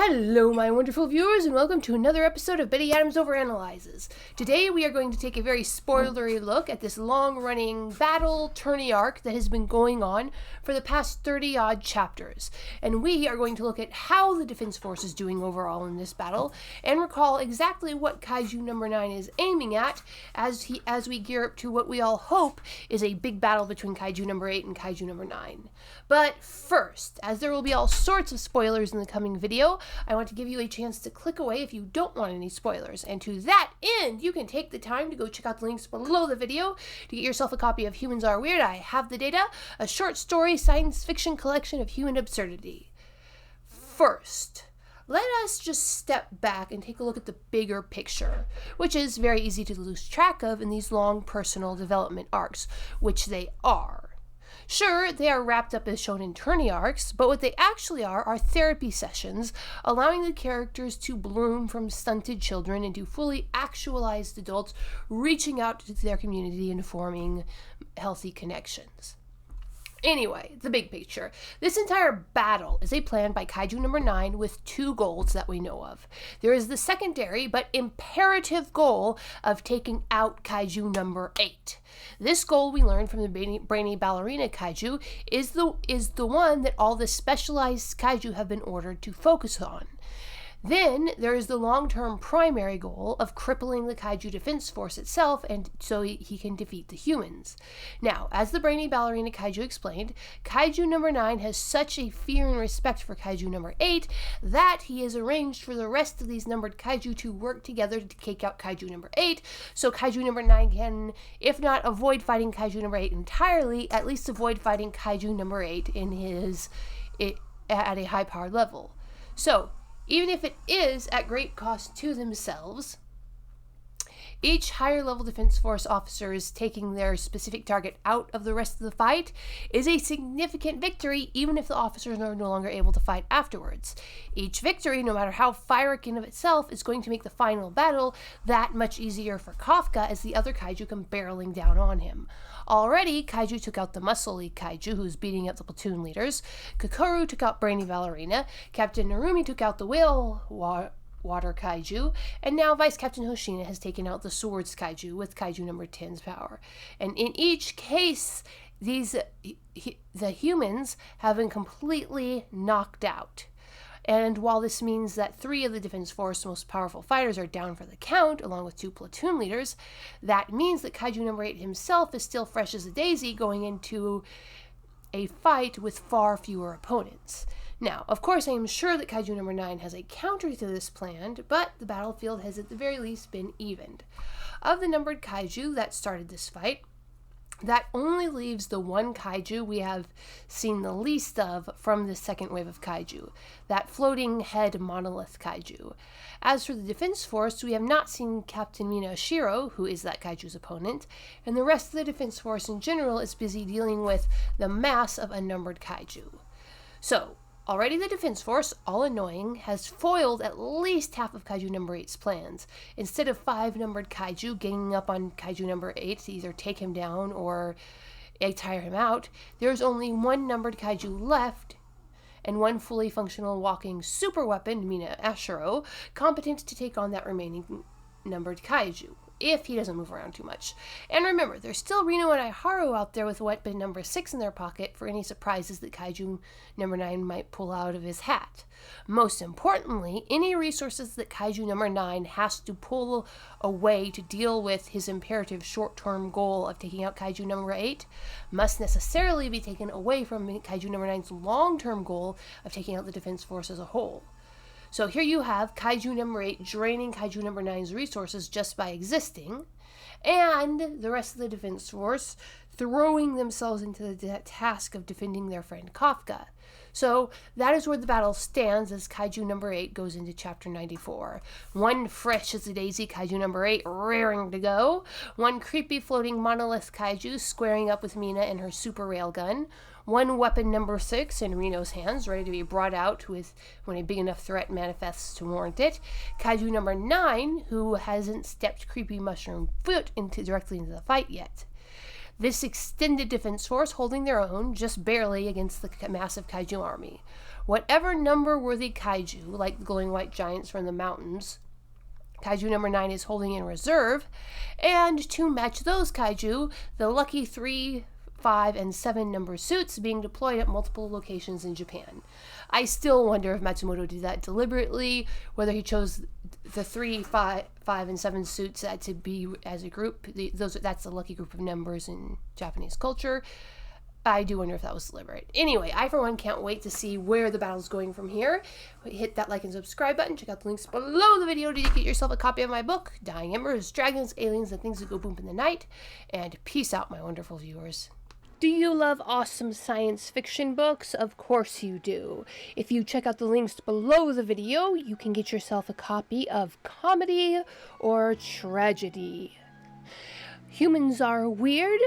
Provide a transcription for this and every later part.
Hello, my wonderful viewers, and welcome to another episode of Betty Adams Overanalyzes. Today we are going to take a very spoilery look at this long-running battle tourney arc that has been going on for the past 30-odd chapters. And we are going to look at how the Defense Force is doing overall in this battle, and recall exactly what Kaiju number 9 is aiming at as we gear up to what we all hope is a big battle between Kaiju number 8 and Kaiju number 9. But first, as there will be all sorts of spoilers in the coming video, I want to give you a chance to click away if you don't want any spoilers. And to that end, you can take the time to go check out the links below the video to get yourself a copy of Humans Are Weird, I Have the Data, a short story science fiction collection of human absurdity. First, let us just step back and take a look at the bigger picture, which is very easy to lose track of in these long personal development arcs, which they are. Sure, they are wrapped up as shown in tourney arcs, but what they actually are therapy sessions, allowing the characters to bloom from stunted children into fully actualized adults, reaching out to their community and forming healthy connections. Anyway, the big picture. This entire battle is a plan by Kaiju number 9 with two goals that we know of. There is the secondary but imperative goal of taking out Kaiju number 8. This goal we learned from the brainy ballerina Kaiju is the one that all the specialized Kaiju have been ordered to focus on. Then there is the long-term primary goal of crippling the Kaiju Defense Force itself, and so he can defeat the humans. Now, as the brainy ballerina Kaiju explained, Kaiju number 9 has such a fear and respect for Kaiju number 8 that he has arranged for the rest of these numbered Kaiju to work together to take out Kaiju number 8, so Kaiju number 9 can, if not avoid fighting Kaiju number 8 entirely, at least avoid fighting Kaiju number 8 at a high-powered level. So, even if it is at great cost to themselves, each higher level Defense Force officer is taking their specific target out of the rest of the fight is a significant victory, even if the officers are no longer able to fight afterwards. Each victory, no matter how fieric in of itself, is going to make the final battle that much easier for Kafka as the other Kaiju come barreling down on him. Already, Kaiju took out the Muscle League Kaiju, who's beating up the platoon leaders. Kokoro took out Brainy Ballerina. Captain Narumi took out the Whale Water Kaiju. And now Vice Captain Hoshina has taken out the Swords Kaiju with Kaiju number 10's power. And in each case, the humans have been completely knocked out. And while this means that 3 of the Defense Force's most powerful fighters are down for the count, along with 2 platoon leaders, that means that Kaiju number 8 himself is still fresh as a daisy going into a fight with far fewer opponents. Now, of course, I am sure that Kaiju number 9 has a counter to this planned, but the battlefield has at the very least been evened. Of the numbered Kaiju that started this fight, that only leaves the one Kaiju we have seen the least of from the second wave of Kaiju, that floating head monolith Kaiju. As for the Defense Force, we have not seen Captain Mina Shiro, who is that Kaiju's opponent, and the rest of the Defense Force in general is busy dealing with the mass of unnumbered Kaiju. So, already the Defense Force, all annoying, has foiled at least half of Kaiju number 8's plans. Instead of 5 numbered Kaiju ganging up on Kaiju number 8 to either take him down or tire him out, there's only 1 numbered Kaiju left, and 1 fully functional walking super weapon, Mina Ashiro, competent to take on that remaining numbered Kaiju, if he doesn't move around too much. And remember, there's still Reno and Iharu out there with weapon number 6 in their pocket for any surprises that Kaiju number 9 might pull out of his hat. Most importantly, any resources that Kaiju number 9 has to pull away to deal with his imperative short-term goal of taking out Kaiju number 8 must necessarily be taken away from Kaiju number 9's long-term goal of taking out the Defense Force as a whole. So here you have Kaiju number 8 draining Kaiju number 9's resources just by existing, and the rest of the Defense Force throwing themselves into the task of defending their friend Kafka. So that is where the battle stands as Kaiju number 8 goes into Chapter 94. 1 fresh as a daisy Kaiju number 8 raring to go. 1 creepy floating monolith Kaiju squaring up with Mina and her super railgun. 1 weapon number 6 in Reno's hands, ready to be brought out when a big enough threat manifests to warrant it. Kaiju number 9, who hasn't stepped creepy mushroom foot directly into the fight yet. This extended defense force holding their own, just barely, against the massive kaiju army. Whatever number-worthy kaiju, like the glowing white giants from the mountains, kaiju number 9 is holding in reserve, and to match those kaiju, the lucky 3, 5, and 7 number suits being deployed at multiple locations in Japan. I still wonder if Matsumoto did that deliberately, whether he chose the 3, 5, and 7 suits to be as a group. That's the lucky group of numbers in Japanese culture. I do wonder if that was deliberate. Anyway, I for one can't wait to see where the battle's going from here. Hit that like and subscribe button. Check out the links below the video to get yourself a copy of my book, Dying Embers, Dragons, Aliens, and Things That Go Boom in the Night. And peace out, my wonderful viewers. Do you love awesome science fiction books? Of course you do. If you check out the links below the video, you can get yourself a copy of Comedy or Tragedy. Humans Are Weird.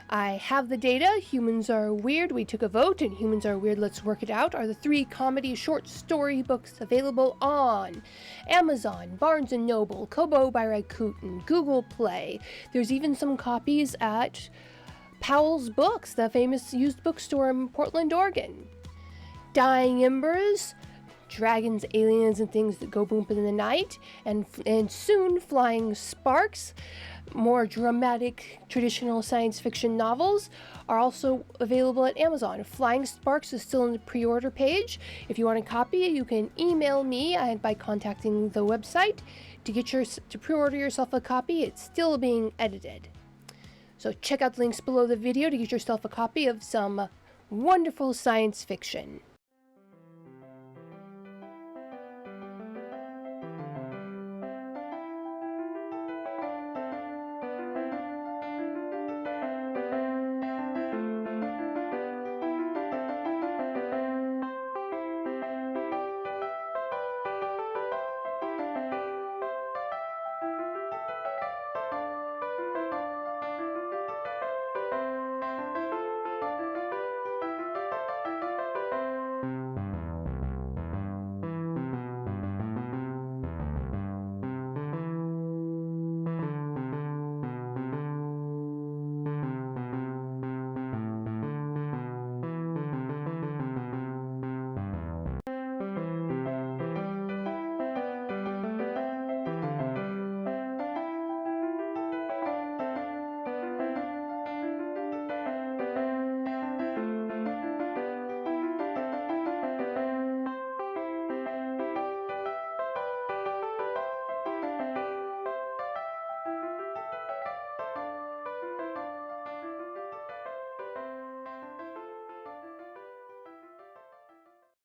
I have the data. Humans Are Weird. We took a vote, and Humans Are Weird, Let's Work It Out are the 3 comedy short story books available on Amazon, Barnes & Noble, Kobo by Rakuten, Google Play. There's even some copies at Powell's Books, the famous used bookstore in Portland, Oregon. Dying Embers, Dragons, Aliens, and Things That Go Boom in the Night, and soon Flying Sparks. More dramatic, traditional science fiction novels are also available at Amazon. Flying Sparks is still on the pre-order page. If you want a copy, you can email me by contacting the website to pre-order yourself a copy. It's still being edited. So check out the links below the video to get yourself a copy of some wonderful science fiction.